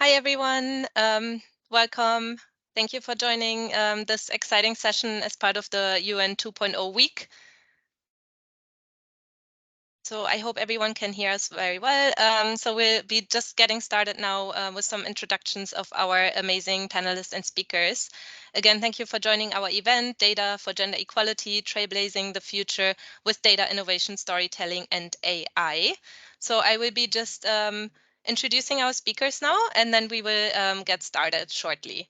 Hi, everyone. Welcome. Thank you for joining this exciting session as part of the UN 2.0 week. So I hope everyone can hear us very well. So we'll be just getting started now with some introductions of our amazing panelists and speakers. Again, thank you for joining our event, Data for Gender Equality, Trailblazing the Future with Data Innovation, Storytelling, and AI. So I will be just introducing our speakers now, and then we will get started shortly.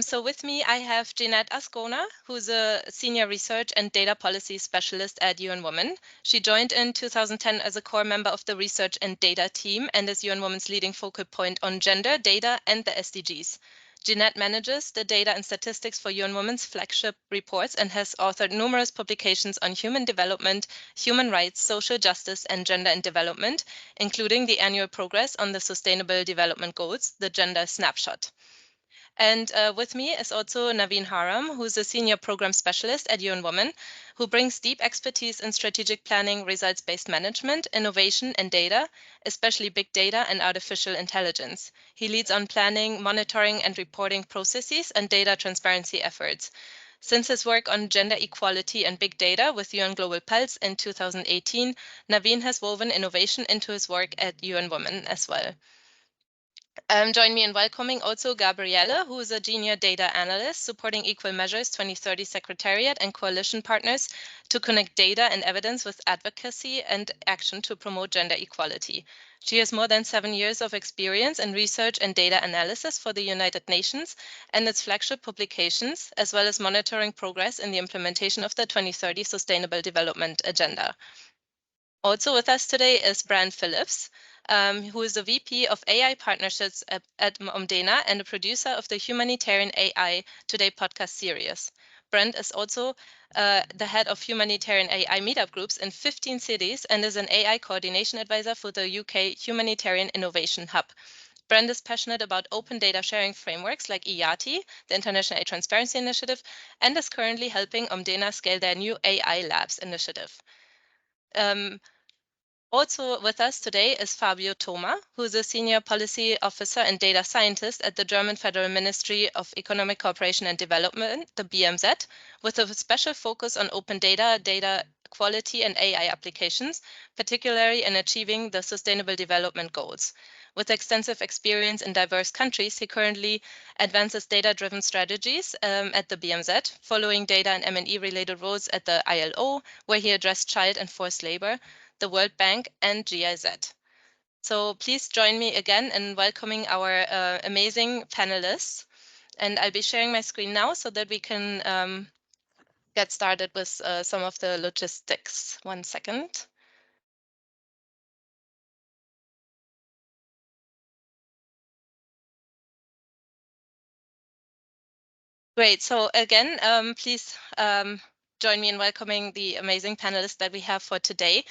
So with me, I have Jeanette Ascona, who's a senior research and data policy specialist at UN Women. She joined in 2010 as a core member of the research and data team and is UN Women's leading focal point on gender, data, and the SDGs. Jeanette manages the data and statistics for UN Women's flagship reports and has authored numerous publications on human development, human rights, social justice, and gender and development, including the annual progress on the Sustainable Development Goals, the Gender Snapshot. And with me is also Naveen Haram, who's a senior program specialist at UN Women, who brings deep expertise in strategic planning, results-based management, innovation, and data, especially big data and artificial intelligence. He leads on planning, monitoring, and reporting processes and data transparency efforts. Since his work on gender equality and big data with UN Global Pulse in 2018, Naveen has woven innovation into his work at UN Women as well. Join me in welcoming also Gabriele, who is a junior data analyst supporting Equal Measures 2030 Secretariat and coalition partners to connect data and evidence with advocacy and action to promote gender equality. She has more than 7 years of experience in research and data analysis for the United Nations and its flagship publications, as well as monitoring progress in the implementation of the 2030 Sustainable Development Agenda. Also with us today is Brand Phillips, who is the VP of AI Partnerships at Omdena and a producer of the Humanitarian AI Today podcast series. Brand is also the head of humanitarian AI meetup groups in 15 cities and is an AI coordination advisor for the UK Humanitarian Innovation Hub. Brand is passionate about open data sharing frameworks like IATI, the International AI Transparency Initiative, and is currently helping Omdena scale their new AI Labs initiative. Also with us today is Fabio Thoma, who is a senior policy officer and data scientist at the German Federal Ministry of Economic Cooperation and Development, the BMZ, with a special focus on open data, data quality, and AI applications, particularly in achieving the Sustainable Development Goals. With extensive experience in diverse countries, he currently advances data-driven strategies at the BMZ, following data and M&E related roles at the ILO, where he addressed child and forced labor, the World Bank, and GIZ. So please join me again in welcoming our amazing panelists. And I'll be sharing my screen now so that we can get started with some of the logistics. 1 second. Great. So again, please join me in welcoming the amazing panelists that we have for today.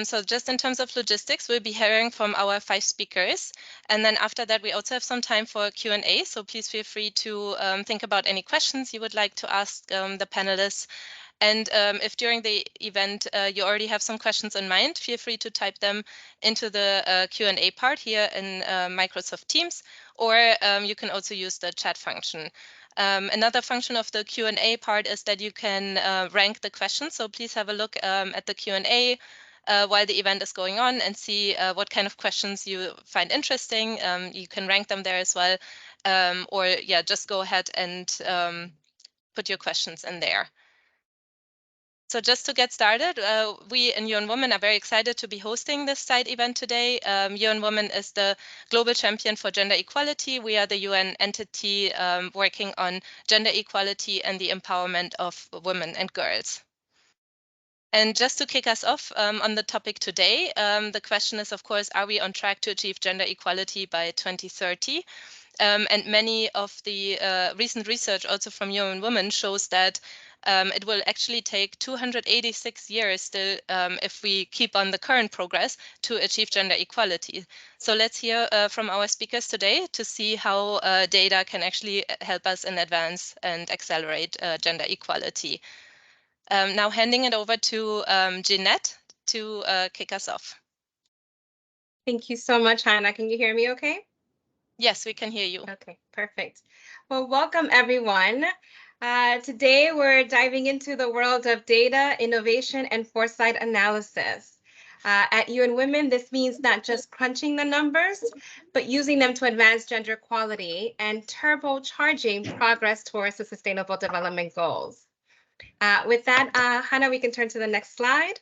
So just in terms of logistics, we'll be hearing from our 5 speakers. And then after that, we also have some time for Q&A. So please feel free to think about any questions you would like to ask the panelists. And if during the event you already have some questions in mind, feel free to type them into the Q&A part here in Microsoft Teams, or you can also use the chat function. Another function of the Q&A part is that you can rank the questions. So please have a look at the Q&A while the event is going on and see what kind of questions you find interesting. You can rank them there as well. Or yeah, just go ahead and put your questions in there. So just to get started, we in UN Women are very excited to be hosting this side event today. UN Women is the global champion for gender equality. We are the UN entity working on gender equality and the empowerment of women and girls. And just to kick us off on the topic today, the question is, of course, are we on track to achieve gender equality by 2030? And many of the recent research also from UN Women shows that it will actually take 286 years still if we keep on the current progress to achieve gender equality. So let's hear from our speakers today to see how data can actually help us in advance and accelerate gender equality. Now handing it over to Jeanette to kick us off. Thank you so much, Hannah. Can you hear me okay? Yes, we can hear you. Okay, perfect. Well, welcome everyone. Today we're diving into the world of data, innovation, and foresight analysis. At UN Women, this means not just crunching the numbers, but using them to advance gender equality and turbocharging progress towards the Sustainable Development Goals. With that, Hannah, we can turn to the next slide.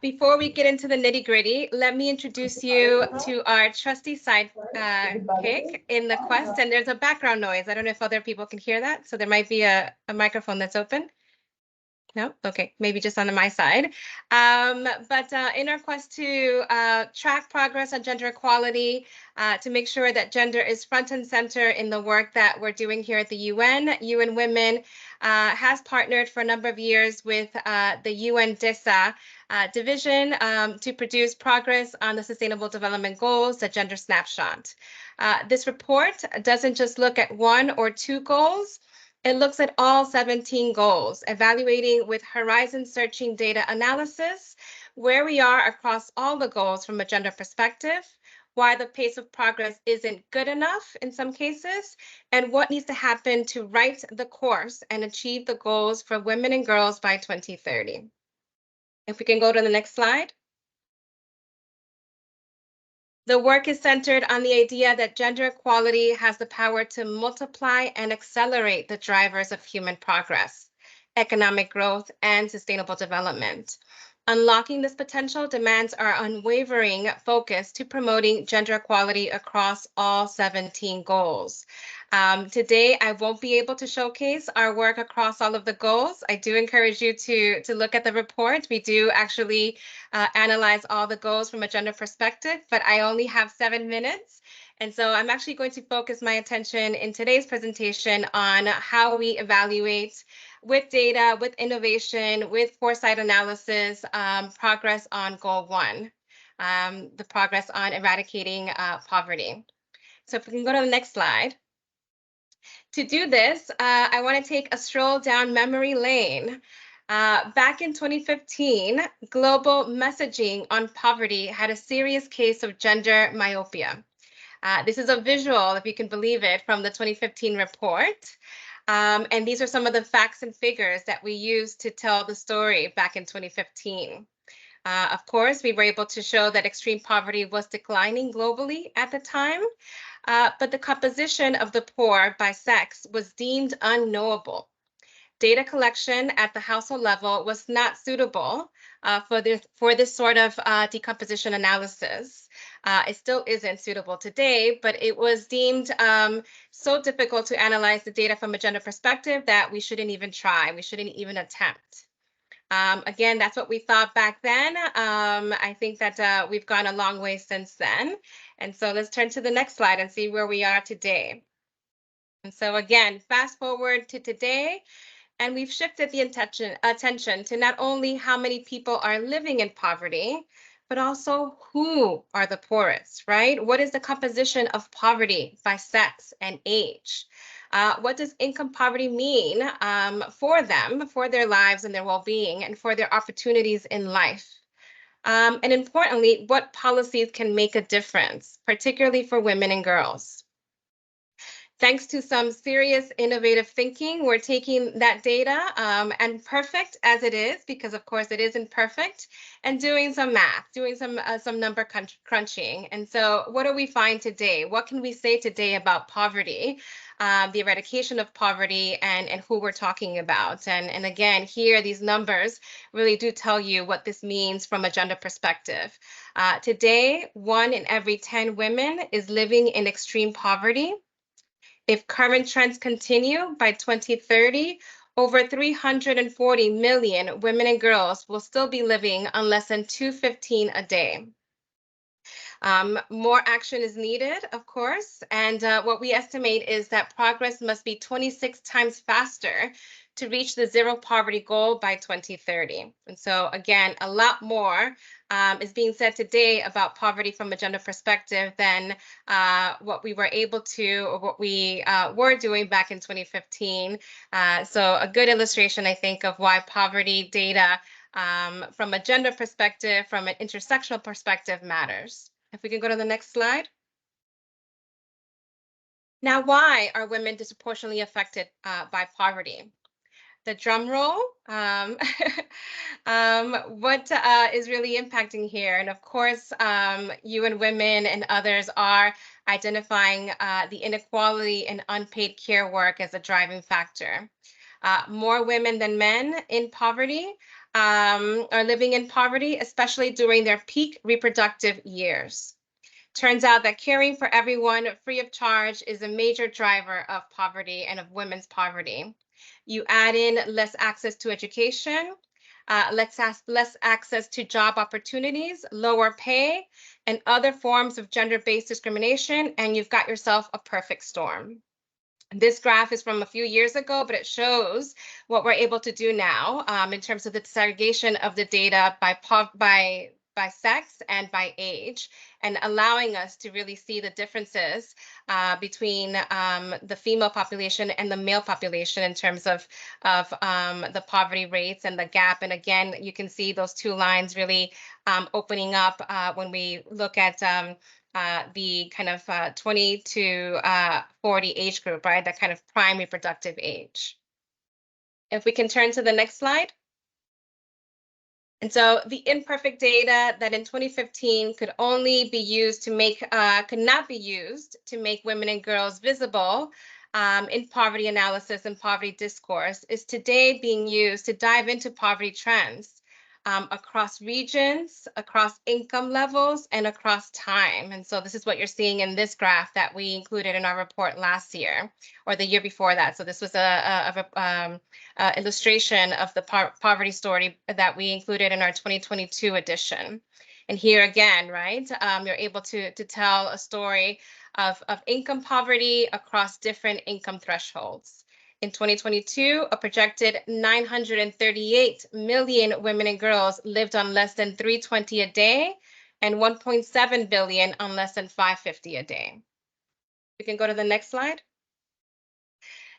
Before we get into the nitty gritty, let me introduce you to our trusty sidekick in the quest. And there's a background noise. I don't know if other people can hear that. So there might be a microphone that's open. No? Okay, maybe just on my side. But in our quest to track progress on gender equality, to make sure that gender is front and center in the work that we're doing here at the UN Women has partnered for a number of years with the UN DISA division to produce progress on the Sustainable Development Goals, the Gender Snapshot. This report doesn't just look at one or two goals. It looks at all 17 goals, evaluating with horizon searching data analysis where we are across all the goals from a gender perspective, why the pace of progress isn't good enough in some cases, and what needs to happen to right the course and achieve the goals for women and girls by 2030. If we can go to the next slide. The work is centered on the idea that gender equality has the power to multiply and accelerate the drivers of human progress, economic growth, and sustainable development. Unlocking this potential demands our unwavering focus to promoting gender equality across all 17 goals. Today, I won't be able to showcase our work across all of the goals. I do encourage you to look at the report. We do actually analyze all the goals from a gender perspective, but I only have 7 minutes. And so I'm actually going to focus my attention in today's presentation on how we evaluate with data, with innovation, with foresight analysis, progress on goal 1, the progress on eradicating poverty. So if we can go to the next slide. To do this, I want to take a stroll down memory lane. Back in 2015, global messaging on poverty had a serious case of gender myopia. This is a visual, if you can believe it, from the 2015 report. And these are some of the facts and figures that we used to tell the story back in 2015. Of course, we were able to show that extreme poverty was declining globally at the time, but the composition of the poor by sex was deemed unknowable. Data collection at the household level was not suitable for this sort of decomposition analysis. It still isn't suitable today, but it was deemed so difficult to analyze the data from a gender perspective that we shouldn't even try. We shouldn't even attempt. Again, that's what we thought back then. I think that we've gone a long way since then. And so let's turn to the next slide and see where we are today. And so again, fast forward to today, and we've shifted the attention to not only how many people are living in poverty, but also who are the poorest, right? What is the composition of poverty by sex and age? What does income poverty mean for them, for their lives and their well-being, and for their opportunities in life? And importantly, what policies can make a difference, particularly for women and girls? Thanks to some serious innovative thinking, we're taking that data and perfect as it is, because of course it isn't perfect, and doing some math, doing some number crunching. And so what do we find today? What can we say today about poverty, the eradication of poverty, and who we're talking about? And again, here, these numbers really do tell you what this means from a gender perspective. Today, 1 in every 10 women is living in extreme poverty. If current trends continue, by 2030, over 340 million women and girls will still be living on less than $2.15 a day. More action is needed, of course, and what we estimate is that progress must be 26 times faster to reach the zero poverty goal by 2030. And so again, a lot more is being said today about poverty from a gender perspective than what we were able to, or what we were doing back in 2015. So a good illustration, I think, of why poverty data from a gender perspective, from an intersectional perspective, matters. If we can go to the next slide. Now, why are women disproportionately affected by poverty? The drum roll. What is really impacting here? And of course, UN Women and others are identifying the inequality in unpaid care work as a driving factor. More women than men in poverty are living in poverty, especially during their peak reproductive years. Turns out that caring for everyone free of charge is a major driver of poverty and of women's poverty. You add in less access to education, less access to job opportunities, lower pay, and other forms of gender-based discrimination, and you've got yourself a perfect storm. This graph is from a few years ago, but it shows what we're able to do now in terms of the disaggregation of the data by sex and by age, and allowing us to really see the differences between the female population and the male population in terms of the poverty rates and the gap. And again, you can see those two lines really opening up when we look at the kind of 20 to 40 age group, right? That kind of prime reproductive age. If we can turn to the next slide. And so the imperfect data that in 2015 could only be used to make, could not be used to make women and girls visible in poverty analysis and poverty discourse is today being used to dive into poverty trends across regions, across income levels, and across time. And so this is what you're seeing in this graph that we included in our report last year or the year before that. So this was a illustration of the poverty story that we included in our 2022 edition. And here again, right, you're able to tell a story of income poverty across different income thresholds. In 2022, a projected 938 million women and girls lived on less than $3.20 a day and 1.7 billion on less than $5.50 a day. We can go to the next slide.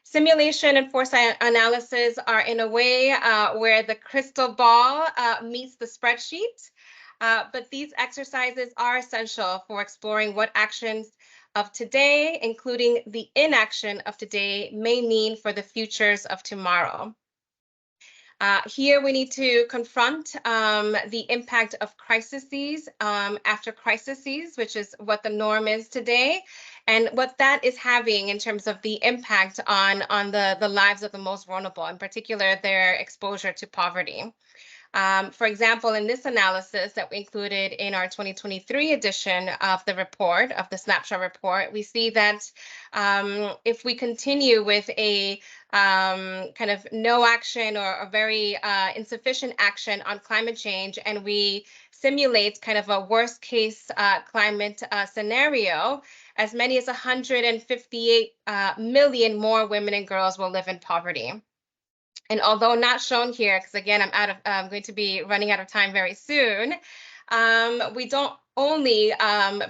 Simulation and foresight analysis are in a way where the crystal ball meets the spreadsheet, but these exercises are essential for exploring what actions of today, including the inaction of today, may mean for the futures of tomorrow. Here we need to confront the impact of crises after crises, which is what the norm is today, and what that is having in terms of the impact on the lives of the most vulnerable, in particular their exposure to poverty. For example, in this analysis that we included in our 2023 edition of the report, of the Snapshot report, we see that if we continue with a kind of no action or a very insufficient action on climate change, and we simulate kind of a worst case climate scenario, as many as 158 million more women and girls will live in poverty. And although not shown here, because again, I'm going to be running out of time very soon, we don't only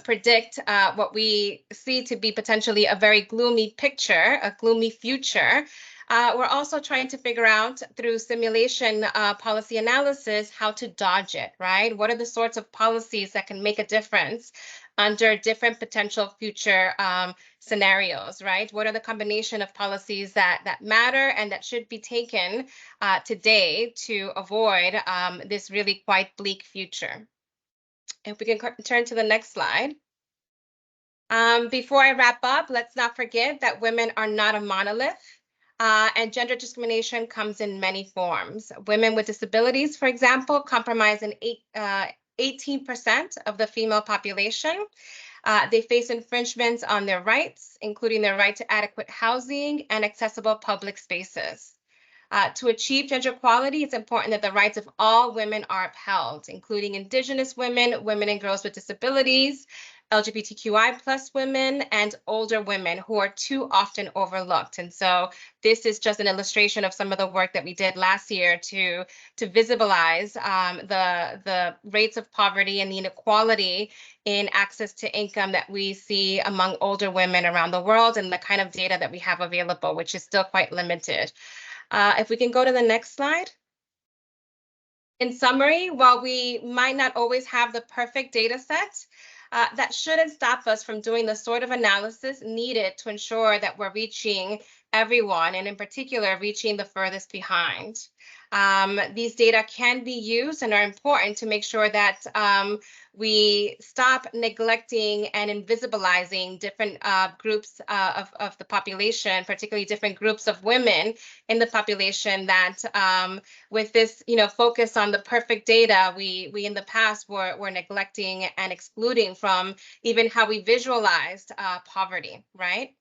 predict what we see to be potentially a very gloomy picture, a gloomy future. We're also trying to figure out through simulation policy analysis how to dodge it, right? What are the sorts of policies that can make a difference under different potential future scenarios, right? What are the combination of policies that matter and that should be taken today to avoid this really quite bleak future? If we can turn to the next slide. Before I wrap up, let's not forget that women are not a monolith. And gender discrimination comes in many forms. Women with disabilities, for example, comprise 18% of the female population. They face infringements on their rights, including their right to adequate housing and accessible public spaces. To achieve gender equality, it's important that the rights of all women are upheld, including Indigenous women, women and girls with disabilities, LGBTQI plus women, and older women who are too often overlooked. And so this is just an illustration of some of the work that we did last year to visibilize the rates of poverty and the inequality in access to income that we see among older women around the world, and the kind of data that we have available, which is still quite limited. If we can go to the next slide. In summary, while we might not always have the perfect data set, that shouldn't stop us from doing the sort of analysis needed to ensure that we're reaching everyone, and in particular, reaching the furthest behind. These data can be used and are important to make sure that we stop neglecting and invisibilizing different groups of the population, particularly different groups of women in the population that with this, focus on the perfect data, we in the past were neglecting and excluding from even how we visualized poverty, right?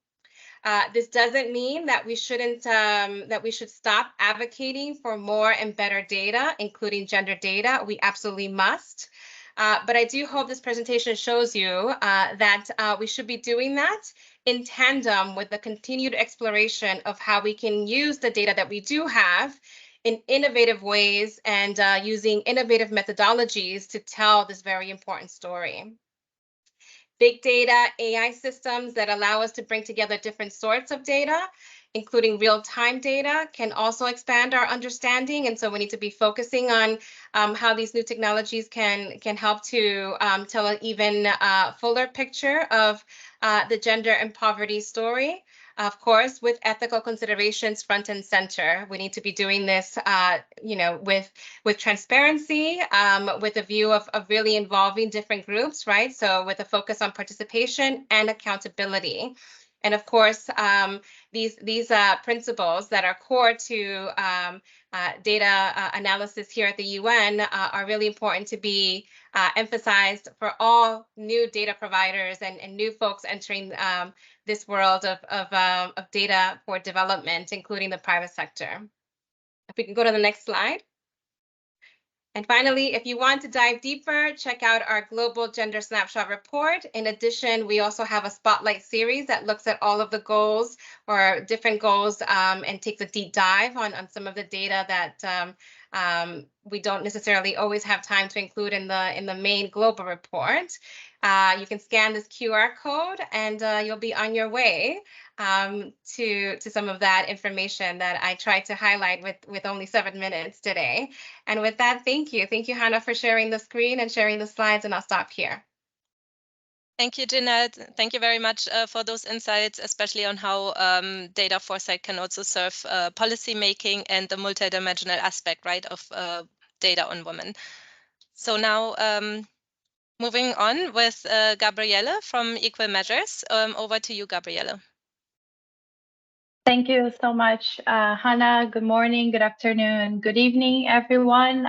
This doesn't mean that we should stop advocating for more and better data, including gender data. We absolutely must. But I do hope this presentation shows you that we should be doing that in tandem with the continued exploration of how we can use the data that we do have in innovative ways and using innovative methodologies to tell this very important story. Big data, AI systems that allow us to bring together different sorts of data, including real-time data, can also expand our understanding. And so we need to be focusing on how these new technologies can help to tell an even fuller picture of the gender and poverty story. Of course, with ethical considerations front and center, we need to be doing this, with transparency, with a view of really involving different groups, right? So with a focus on participation and accountability. And of course, these principles that are core to data analysis here at the UN are really important to be emphasized for all new data providers and new folks entering this world of data for development, including the private sector. If we can go to the next slide. And finally, if you want to dive deeper, check out our Global Gender Snapshot report. In addition, we also have a spotlight series that looks at all of the goals or different goals and takes a deep dive on some of the data that we don't necessarily always have time to include in the main global report. You can scan this QR code and you'll be on your way to some of that information that I tried to highlight with only 7 minutes today. And with that, thank you. Thank you, Hannah, for sharing the screen and sharing the slides, and I'll stop here. Thank you, Jeanette. Thank you very much for those insights, especially on how data foresight can also serve policy making and the multidimensional aspect, right, of data on women. So now moving on with Gabriele from Equal Measures. Over to you, Gabriele. Thank you so much, Hannah. Good morning, good afternoon, good evening, everyone.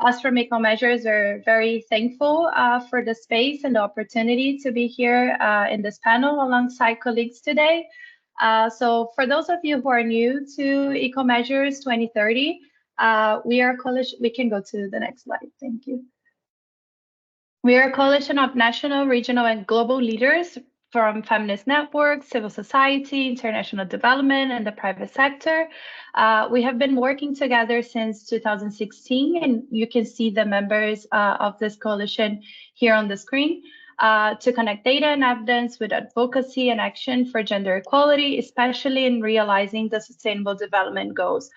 Us from Equal Measures are very thankful for the space and the opportunity to be here in this panel alongside colleagues today. So for those of you who are new to Equal Measures 2030, we are a coalition. We can go to the next slide. Thank you. We are a coalition of national, regional, and global leaders from feminist networks, civil society, international development, and the private sector. We have been working together since 2016, and you can see the members of this coalition here on the screen, to connect data and evidence with advocacy and action for gender equality, especially in realizing the Sustainable Development Goals.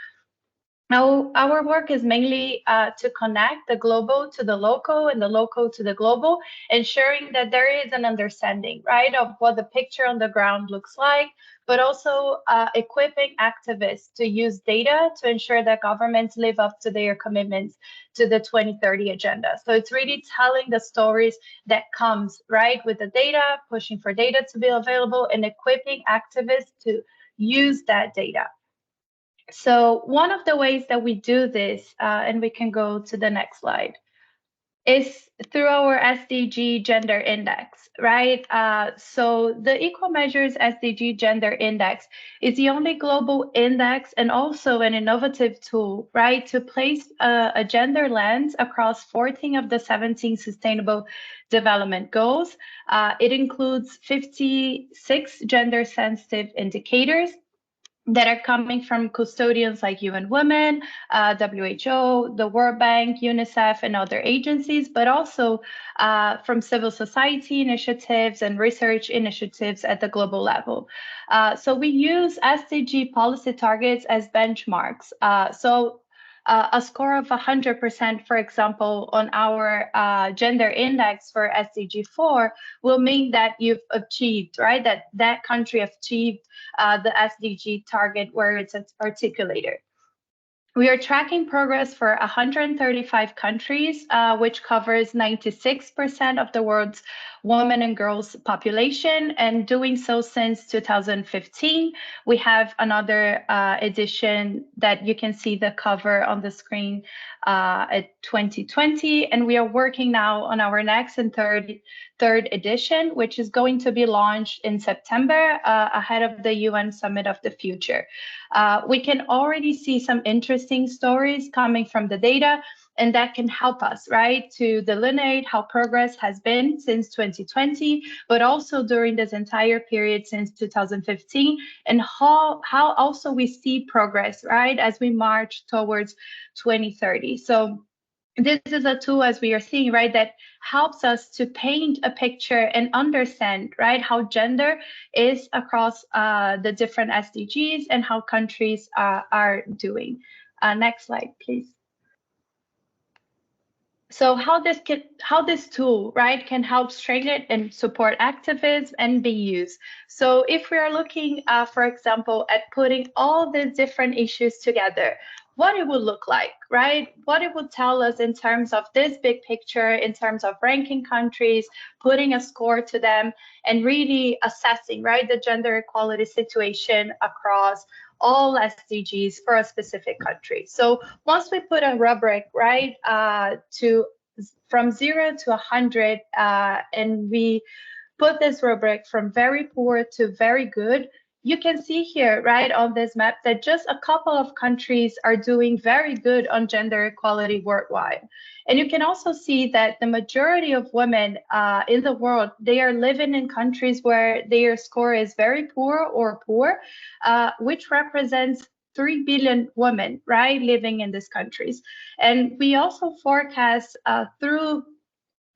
Now, our work is mainly to connect the global to the local and the local to the global, ensuring that there is an understanding, right, of what the picture on the ground looks like, but also equipping activists to use data to ensure that governments live up to their commitments to the 2030 agenda. So it's really telling the stories that comes, right, with the data, pushing for data to be available, and equipping activists to use that data. So one of the ways that we do this, and we can go to the next slide, is through our SDG Gender Index, right? So the Equal Measures SDG Gender Index is the only global index and also an innovative tool, right, to place a gender lens across 14 of the 17 Sustainable Development Goals. It includes 56 gender-sensitive indicators that are coming from custodians like UN Women, WHO, the World Bank, UNICEF, and other agencies, but also from civil society initiatives and research initiatives at the global level. So we use SDG policy targets as benchmarks. So A score of 100%, for example, on our gender index for SDG 4 will mean that you've achieved, right? That country achieved the SDG target where it's articulated. We are tracking progress for 135 countries, which covers 96% of the world's women and girls population, and doing so since 2015. We have another edition that you can see the cover on the screen at 2020, and we are working now on our next and third edition, which is going to be launched in September ahead of the UN Summit of the Future. We can already see some interesting stories coming from the data, and that can help us, right, to delineate how progress has been since 2020, but also during this entire period since 2015, and how also we see progress, right, as we march towards 2030. So this is a tool, as we are seeing, right, that helps us to paint a picture and understand, right, how gender is across the different SDGs and how countries are doing. Next slide, please. So how this tool, right, can help strengthen and support activism and be used. So if we are looking, for example, at putting all these different issues together, what it would look like, right? What it would tell us in terms of this big picture, in terms of ranking countries, putting a score to them, and really assessing, right, the gender equality situation across all SDGs for a specific country. So once we put a rubric, right, from 0 to 100, and we put this rubric from very poor to very good, you can see here, right, on this map that just a couple of countries are doing very good on gender equality worldwide. And you can also see that the majority of women in the world, they are living in countries where their score is very poor or poor, which represents 3 billion women, right, living in these countries. And we also forecast through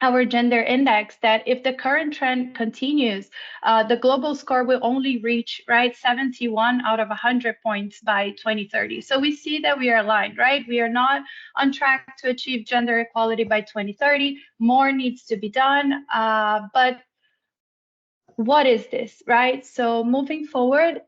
our gender index that if the current trend continues, the global score will only reach, right, 71 out of 100 points by 2030. So we see that we are aligned, right? We are not on track to achieve gender equality by 2030. More needs to be done. But what is this, right? So moving forward,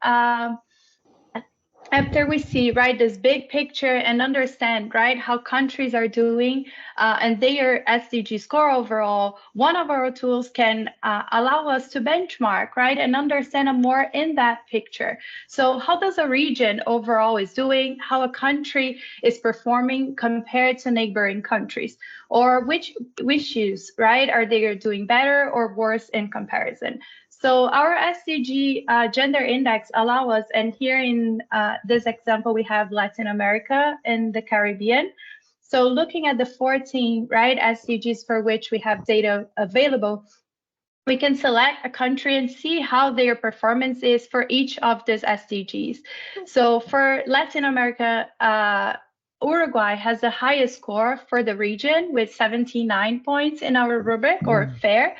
after we see, right, this big picture and understand, right, how countries are doing and their SDG score overall, one of our tools can allow us to benchmark, right, and understand a more in-depth picture. So how does a region overall is doing, how a country is performing compared to neighboring countries, or which issues, right, are they doing better or worse in comparison? So our SDG gender index allow us, and here in this example, we have Latin America and the Caribbean. So looking at the 14, right, SDGs for which we have data available, we can select a country and see how their performance is for each of these SDGs. So for Latin America, Uruguay has the highest score for the region with 79 points in our rubric, or FAIR.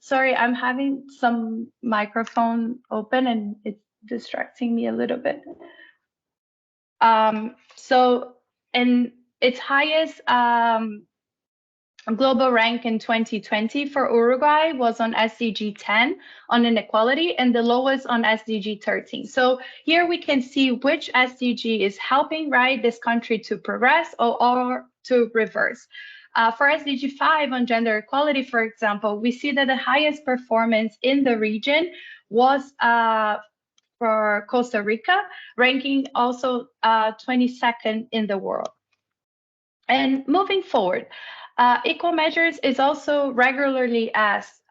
Sorry, I'm having some microphone open and it's distracting me a little bit. So, and its highest global rank in 2020 for Uruguay was on SDG 10 on inequality, and the lowest on SDG 13. So here we can see which SDG is helping, right, this country to progress or to reverse. For SDG 5 on gender equality, for example, we see that the highest performance in the region was for Costa Rica, ranking also 22nd in the world. And moving forward, Equal Measures is also regularly asked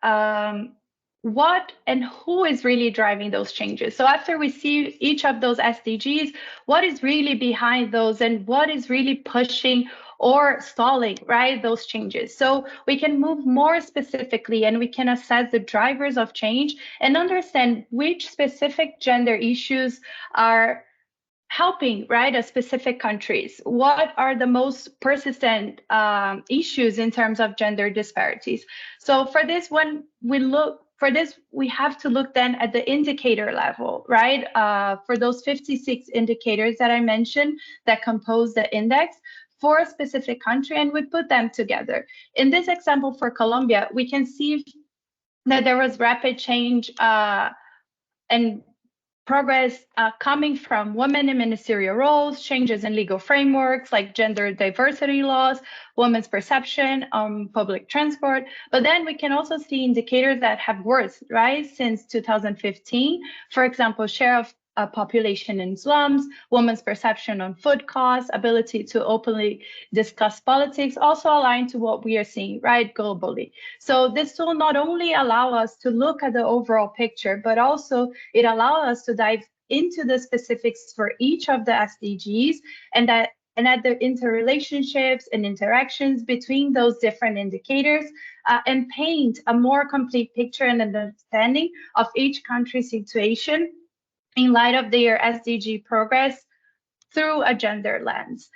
what and who is really driving those changes. So after we see each of those SDGs, what is really behind those and what is really pushing or stalling, right, those changes. So we can move more specifically and we can assess the drivers of change and understand which specific gender issues are helping, right, a specific countries. What are the most persistent issues in terms of gender disparities? So for this one, we look for this, we have to look then at the indicator level, right? For those 56 indicators that I mentioned that compose the index for a specific country, and we put them together. In this example for Colombia, we can see that there was rapid change and progress coming from women in ministerial roles, changes in legal frameworks like gender diversity laws, women's perception on public transport. But then we can also see indicators that have worsened, right, since 2015. For example, share of population in slums, women's perception on food costs, ability to openly discuss politics, also aligned to what we are seeing, right, globally. So this will not only allow us to look at the overall picture, but also it allows us to dive into the specifics for each of the SDGs and at the interrelationships and interactions between those different indicators and paint a more complete picture and understanding of each country's situation in light of their SDG progress through a gender lens.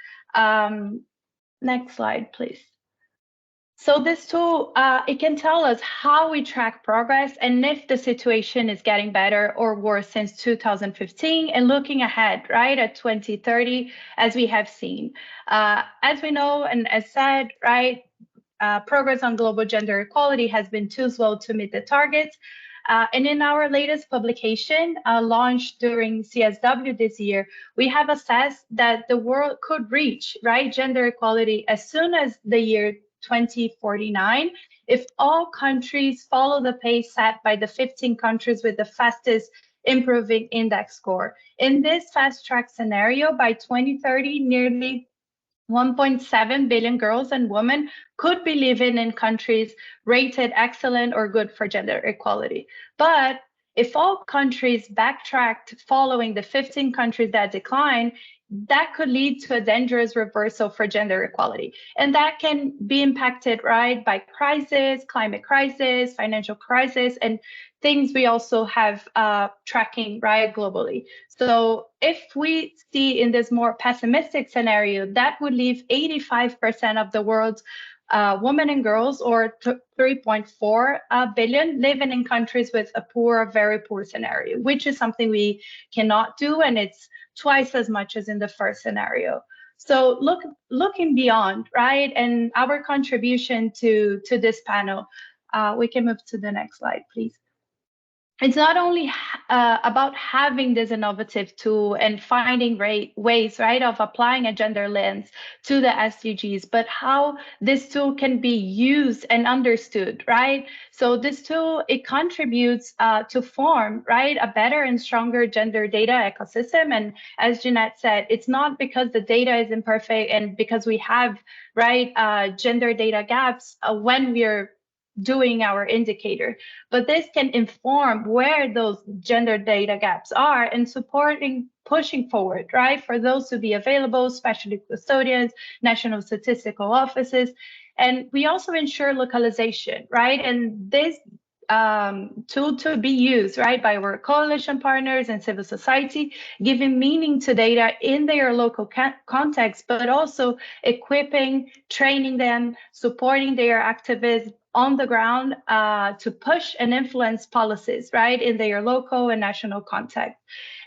Next slide, please. So this tool, it can tell us how we track progress and if the situation is getting better or worse since 2015 and looking ahead, right, at 2030, as we have seen. As we know and as said, right, progress on global gender equality has been too slow to meet the targets. And in our latest publication, launched during CSW this year, we have assessed that the world could reach, right, gender equality as soon as the year 2049 if all countries follow the pace set by the 15 countries with the fastest improving index score. In this fast track scenario, by 2030, nearly 1.7 billion girls and women could be living in countries rated excellent or good for gender equality. But if all countries backtracked following the 15 countries that decline, that could lead to a dangerous reversal for gender equality. And that can be impacted, right, by crisis, climate crisis, financial crisis, and things we also have tracking, right, globally. So if we see in this more pessimistic scenario, that would leave 85% of the world's women and girls, or 3.4 billion, living in countries with a poor, very poor scenario, which is something we cannot do, and it's twice as much as in the first scenario. So looking beyond, right, and our contribution to this panel, we can move to the next slide, please. It's not only about having this innovative tool and finding ways, right, of applying a gender lens to the SDGs, but how this tool can be used and understood, right? So this tool, it contributes to form, right, a better and stronger gender data ecosystem. And as Jeanette said, it's not because the data is imperfect and because we have, right, gender data gaps when we're doing our indicator, but this can inform where those gender data gaps are and supporting pushing forward, right, for those to be available, especially custodians, national statistical offices. And we also ensure localization, right, and this tool to be used, right, by our coalition partners and civil society, giving meaning to data in their local context, but also equipping, training them, supporting their activists on the ground to push and influence policies, right, in their local and national context.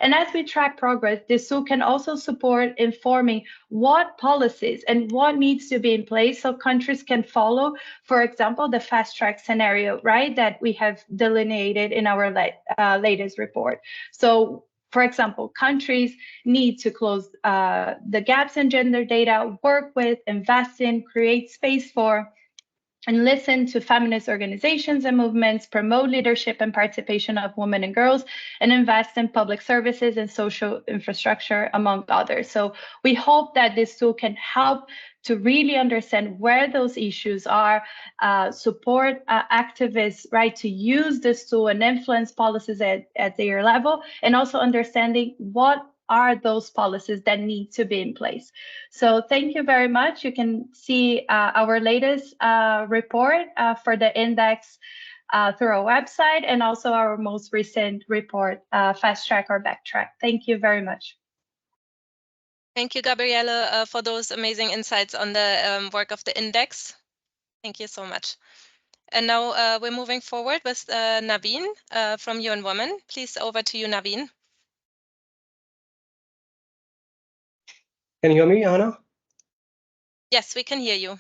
And as we track progress, this tool can also support informing what policies and what needs to be in place so countries can follow, for example, the fast track scenario, right, that we have delineated in our latest report. So for example, countries need to close the gaps in gender data, work with, invest in, create space for, and listen to feminist organizations and movements, promote leadership and participation of women and girls, and invest in public services and social infrastructure, among others. So we hope that this tool can help to really understand where those issues are, support activists, right, to use this tool and influence policies at their level, and also understanding what are those policies that need to be in place. So thank you very much. You can see our latest report for the index through our website, and also our most recent report, Fast Track or Backtrack. Thank you very much. Thank you, Gabriele, for those amazing insights on the work of the index. Thank you so much. And now we're moving forward with Naveen from UN Women. Please, over to you, Naveen. Can you hear me, Anna? Yes, we can hear you.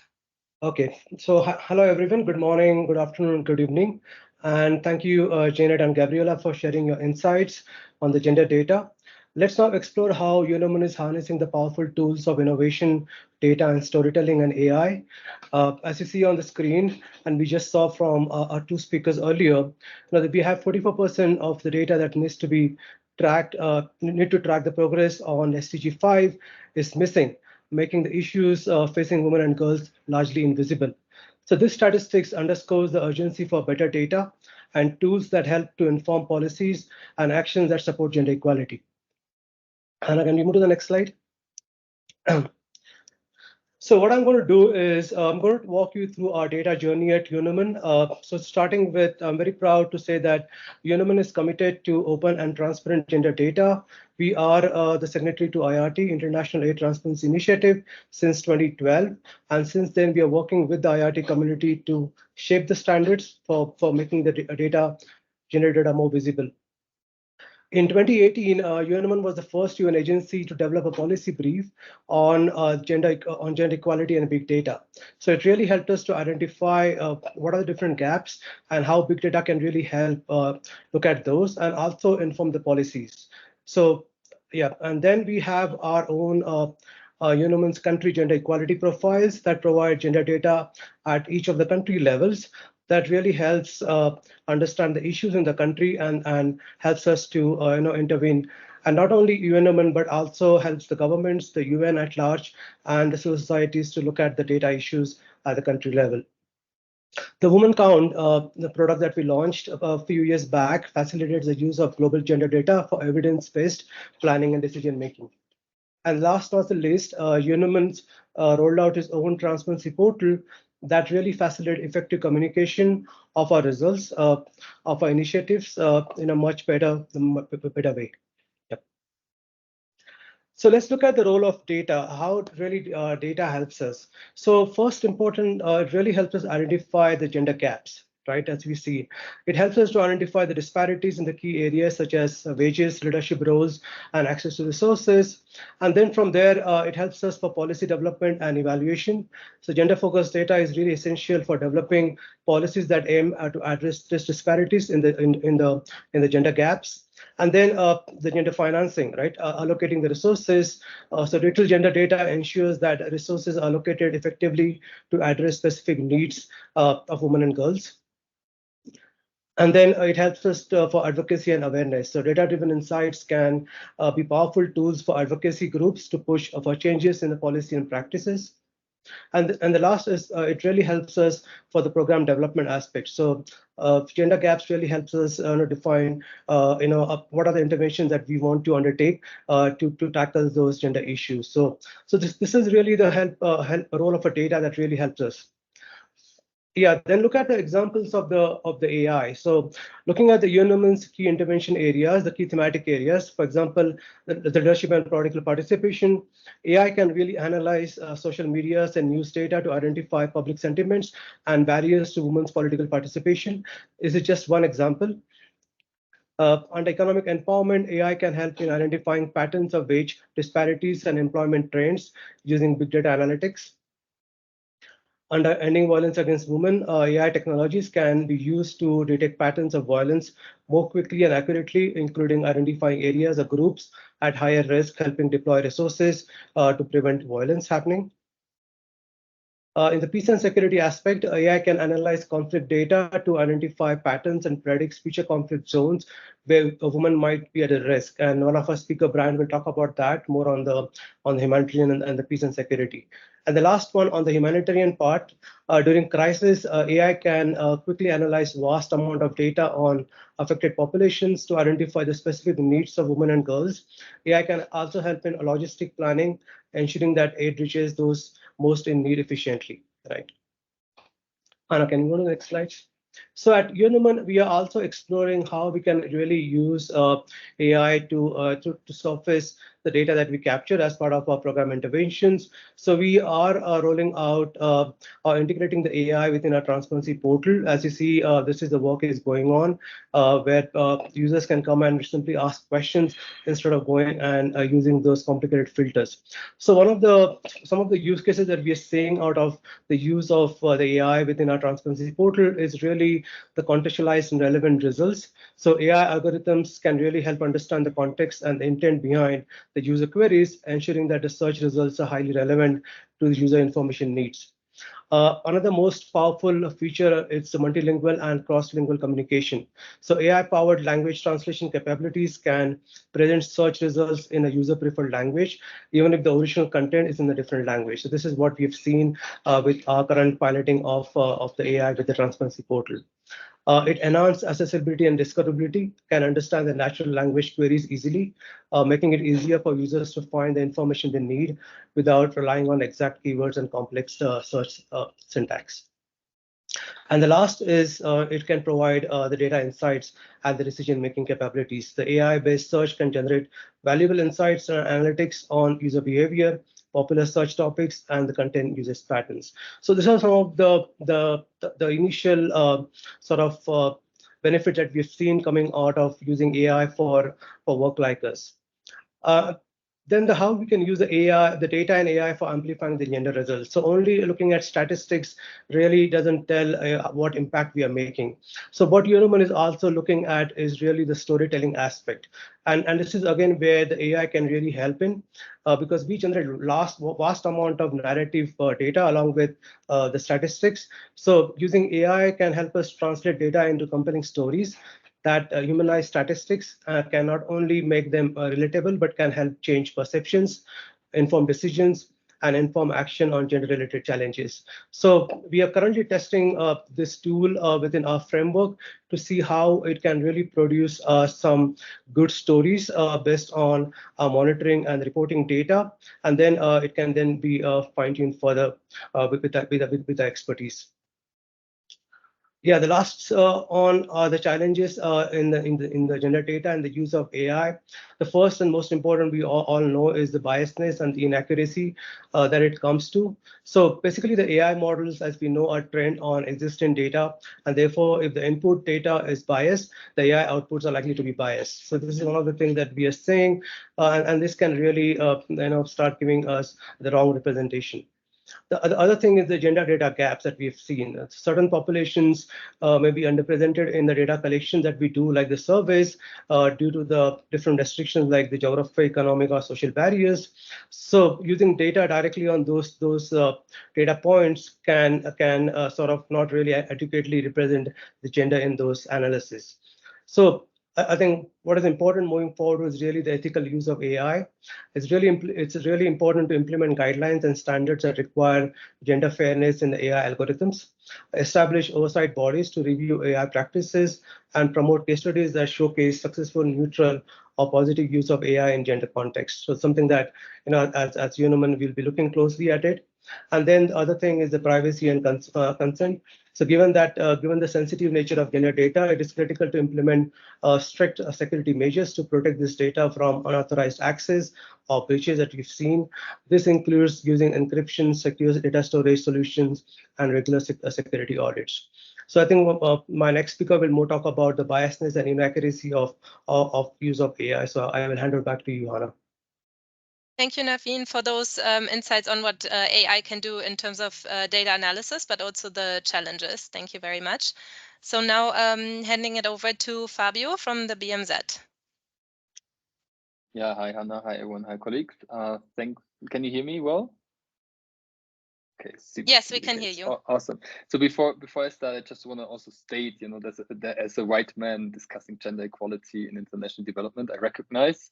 Okay, so hello everyone. Good morning, good afternoon, good evening. And thank you, Janet and Gabriela, for sharing your insights on the gender data. Let's now explore how Unoman is harnessing the powerful tools of innovation, data, and storytelling and AI. As you see on the screen, and we just saw from our two speakers earlier, that we have 44% of the data that needs to be tracked, need to track the progress on SDG 5 is missing, making the issues facing women and girls largely invisible. So this statistics underscores the urgency for better data and tools that help to inform policies and actions that support gender equality. Hannah, can we move to the next slide? So what I'm going to do is I'm going to walk you through our data journey at Unoman. So starting with, I'm very proud to say that Unoman is committed to open and transparent gender data. We are the signatory to IRT, International Air Transparency Initiative, since 2012. And since then, we are working with the IRT community to shape the standards for making the data, gender data more visible. In 2018, UNMN was the first UN agency to develop a policy brief on gender equality and big data. So it really helped us to identify what are the different gaps and how big data can really help look at those and also inform the policies. So yeah, and then we have our own UNMN's country gender equality profiles that provide gender data at each of the country levels that really helps understand the issues in the country and helps us to intervene. And not only UNMN, but also helps the governments, the UN at large, and the civil societies to look at the data issues at the country level. The Woman Count, the product that we launched a few years back, facilitates the use of global gender data for evidence-based planning and decision making. And last not the least, UNMN rolled out its own transparency portal that really facilitates effective communication of our results, of our initiatives in a much better way. Yep. So let's look at the role of data, how really data helps us. So first important, it really helps us identify the gender gaps, right? As we see, it helps us to identify the disparities in the key areas such as wages, leadership roles, and access to resources. And then from there, it helps us for policy development and evaluation. So gender-focused data is really essential for developing policies that aim to address these disparities in the gender gaps. And then the gender financing, right? Allocating the resources. So digital gender data ensures that resources are allocated effectively to address specific needs of women and girls. And then it helps us for advocacy and awareness. So data-driven insights can be powerful tools for advocacy groups to push for changes in the policy and practices. And the last is it really helps us for the program development aspect. So gender gaps really helps us define what are the interventions that we want to undertake to tackle those gender issues. So this is really the help role of a data that really helps us. Yeah, then look at the examples of the AI. So looking at the UNM's key intervention areas, the key thematic areas, for example, the leadership and political participation, AI can really analyze social medias and news data to identify public sentiments and barriers to women's political participation. This is just one example. Under economic empowerment, AI can help in identifying patterns of wage disparities and employment trends using big data analytics. Under ending violence against women, AI technologies can be used to detect patterns of violence more quickly and accurately, including identifying areas or groups at higher risk, helping deploy resources to prevent violence happening. In the peace and security aspect, AI can analyze conflict data to identify patterns and predict future conflict zones where a woman might be at a risk. And one of our speaker, Brian, will talk about that more on the humanitarian and the peace and security. And the last one on the humanitarian part, during crisis, AI can quickly analyze vast amount of data on affected populations to identify the specific needs of women and girls. AI can also help in logistic planning, ensuring that aid reaches those most in need efficiently, right? Anna, can you go to the next slide? So at Unuman, we are also exploring how we can really use AI to surface the data that we capture as part of our program interventions. So we are rolling out integrating the AI within our transparency portal. As you see, this is the work is going on where users can come and simply ask questions instead of going and using those complicated filters. So some of the use cases that we are seeing out of the use of the AI within our transparency portal is really the contextualized and relevant results. So AI algorithms can really help understand the context and the intent behind the user queries, ensuring that the search results are highly relevant to the user information needs. Another most powerful feature is the multilingual and cross-lingual communication. So AI-powered language translation capabilities can present search results in a user-preferred language, even if the original content is in a different language. So this is what we've seen with our current piloting of the AI with the transparency portal. It enhances accessibility and discoverability, can understand the natural language queries easily, making it easier for users to find the information they need without relying on exact keywords and complex search syntax. And the last is it can provide the data insights and the decision-making capabilities. The AI-based search can generate valuable insights and analytics on user behavior, popular search topics, and the content usage patterns. So these are some of the initial sort of benefits that we've seen coming out of using AI for work like us. Then how we can use the AI, the data and AI for amplifying the gender results. So only looking at statistics really doesn't tell what impact we are making. So what Euroman is also looking at is really the storytelling aspect. And this is again where the AI can really help in because we generate vast amount of narrative data along with the statistics. So using AI can help us translate data into compelling stories that humanized statistics can not only make them relatable, but can help change perceptions, inform decisions, and inform action on gender-related challenges. So we are currently testing this tool within our framework to see how it can really produce some good stories based on monitoring and reporting data, and then it can then be fine-tuned further with the expertise. Yeah, the last on are the challenges in the gender data and the use of AI. The first and most important we all know is the biasness and the inaccuracy that it comes to. So basically, the AI models, as we know, are trained on existing data, and therefore, if the input data is biased, the AI outputs are likely to be biased. So this is one of the things that we are saying, and this can really start giving us the wrong representation. The other thing is the gender data gaps that we've seen. Certain populations may be underrepresented in the data collection that we do, like the surveys, due to the different restrictions like the geographic, economic, or social barriers. So using data directly on those data points can sort of not really adequately represent the gender in those analysis. So I think what is important moving forward is really the ethical use of AI. It's really important to implement guidelines and standards that require gender fairness in the AI algorithms, establish oversight bodies to review AI practices, and promote case studies that showcase successful, neutral, or positive use of AI in gender context. So it's something that, as Uniman, we'll be looking closely at it. And then the other thing is the privacy and consent. So given the sensitive nature of gender data, it is critical to implement strict security measures to protect this data from unauthorized access or breaches that we've seen. This includes using encryption, secure data storage solutions, and regular security audits. So I think my next speaker will more talk about the biasness and inaccuracy of use of AI. So I will hand it back to you, Hannah. Thank you, Naveen, for those insights on what AI can do in terms of data analysis, but also the challenges. Thank you very much. So now handing it over to Fabio from the BMZ. Yeah, hi, Hannah. Hi, everyone. Hi, colleagues. Thanks. Can you hear me well? Okay, yes, we can hear you. Awesome. So before I start, I just want to also state, that as a white man discussing gender equality in international development, I recognize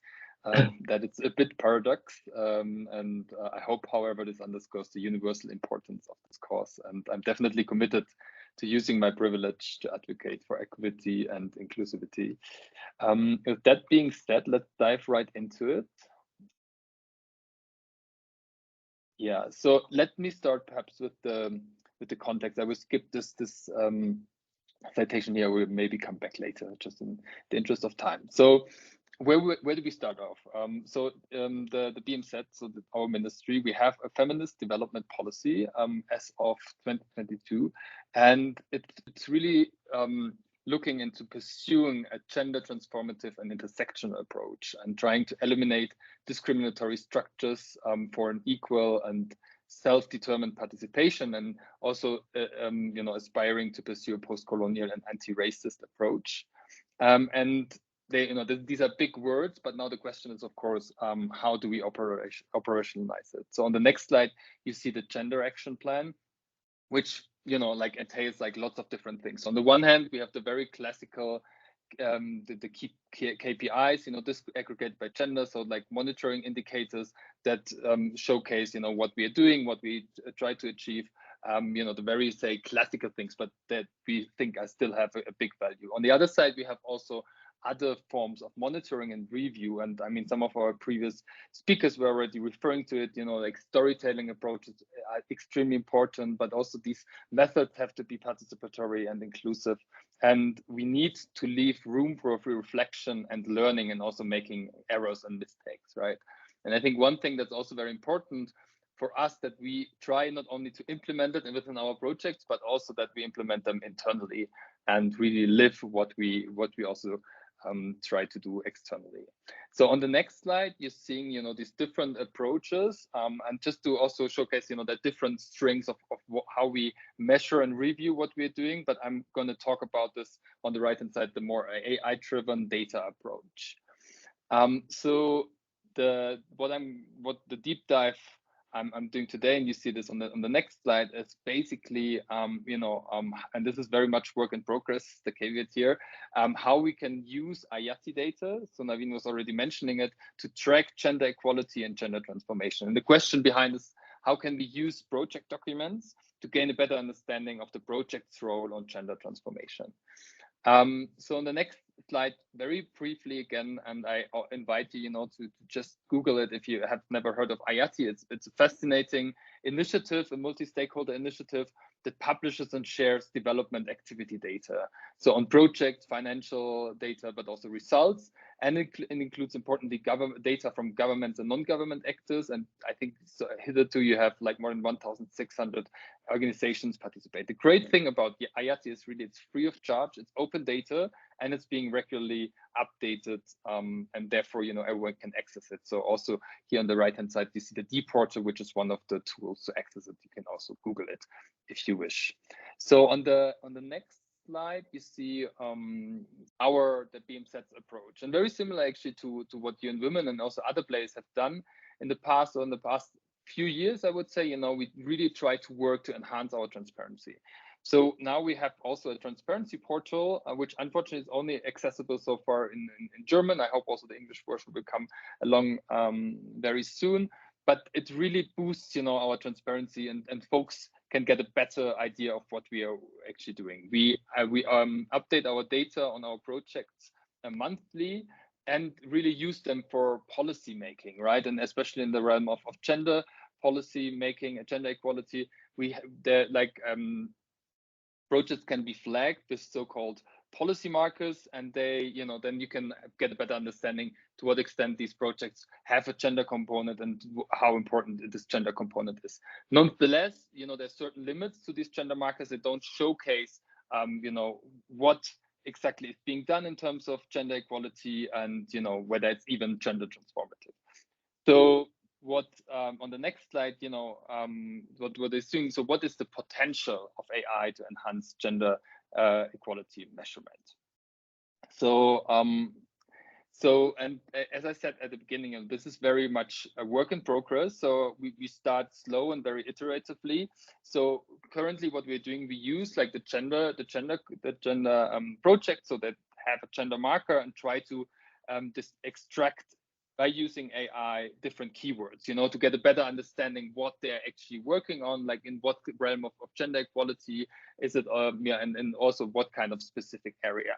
that it's a bit paradox, and I hope, however, this underscores the universal importance of this cause. And I'm definitely committed to using my privilege to advocate for equity and inclusivity. With that being said, let's dive right into it. Yeah, so let me start perhaps with the context. I will skip this citation here. We'll maybe come back later, just in the interest of time. So where do we start off? The BMZ, so our ministry, we have a feminist development policy as of 2022, and it's really looking into pursuing a gender transformative and intersectional approach and trying to eliminate discriminatory structures for an equal and self-determined participation, and also aspiring to pursue a post-colonial and anti-racist approach. And these are big words, but now the question is, of course, how do we operationalize it? So on the next slide, you see the gender action plan, which entails lots of different things. On the one hand, we have the very classical the key KPIs, disaggregate by gender, so like monitoring indicators that showcase what we are doing, what we try to achieve, the very classical things, but that we think still have a big value. On the other side, we have also other forms of monitoring and review, and I mean, some of our previous speakers were already referring to it. Like storytelling approaches are extremely important, but also these methods have to be participatory and inclusive, and we need to leave room for reflection and learning, and also making errors and mistakes, right? And I think one thing that's also very important for us, that we try not only to implement it within our projects, but also that we implement them internally and really live what we also try to do externally. So on the next slide, you're seeing these different approaches, and just to also showcase the different strengths of how we measure and review what we're doing. But I'm going to talk about this on the right hand side, the more AI-driven data approach. So what the deep dive I'm doing today, and you see this on the next slide, is basically and this is very much work in progress, the caveat here, how we can use IATI data, so Naveen was already mentioning it, to track gender equality and gender transformation. And the question behind this, how can we use project documents to gain a better understanding of the project's role on gender transformation? So on the next slide, very briefly again, and I invite you, to just Google it if you have never heard of IATI. It's a fascinating initiative, a multi-stakeholder initiative that publishes and shares development activity data. So on projects, financial data, but also results, and it includes importantly data from governments and non-government actors. And I think hitherto you have like more than 1,600 organizations participate. The great thing about the IATI is really it's free of charge, it's open data, and it's being regularly updated, and therefore everyone can access it. So also here on the right hand side you see the D portal, which is one of the tools to access it. You can also Google it if you wish. So on the next slide you see the BMZ approach, and very similar actually to what UN Women and also other players have done in the past, or in the past few years, I would say. We really try to work to enhance our transparency. So now we have also a transparency portal, which unfortunately is only accessible so far in German. I hope also the English version will come along very soon. But it really boosts, our transparency, and folks can get a better idea of what we are actually doing. We update our data on our projects monthly, and really use them for policy making, right? And especially in the realm of gender policy making, gender equality, projects can be flagged with so-called policy markers, and they, then you can get a better understanding to what extent these projects have a gender component and how important this gender component is. Nonetheless, there's certain limits to these gender markers. They don't showcase, what exactly is being done in terms of gender equality, and whether it's even gender transformative. So what on the next slide, what they're doing. So what is the potential of AI to enhance gender equality measurement? So and as I said at the beginning, this is very much a work in progress. So we start slow and very iteratively. So currently what we're doing, we use like the gender project, so that have a gender marker, and try to just extract by using AI different keywords, to get a better understanding what they're actually working on, like in what realm of gender equality is it, and also what kind of specific area.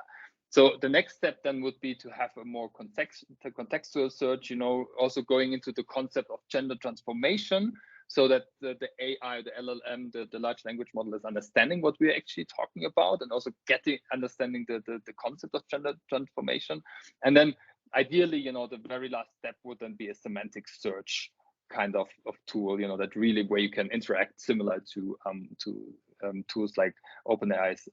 So the next step then would be to have a more contextual search, also going into the concept of gender transformation, so that the AI, the LLM, the large language model is understanding what we're actually talking about, and also understanding the concept of gender transformation. And then ideally, the very last step would then be a semantic search kind of tool, that really where you can interact similar to tools like OpenAI's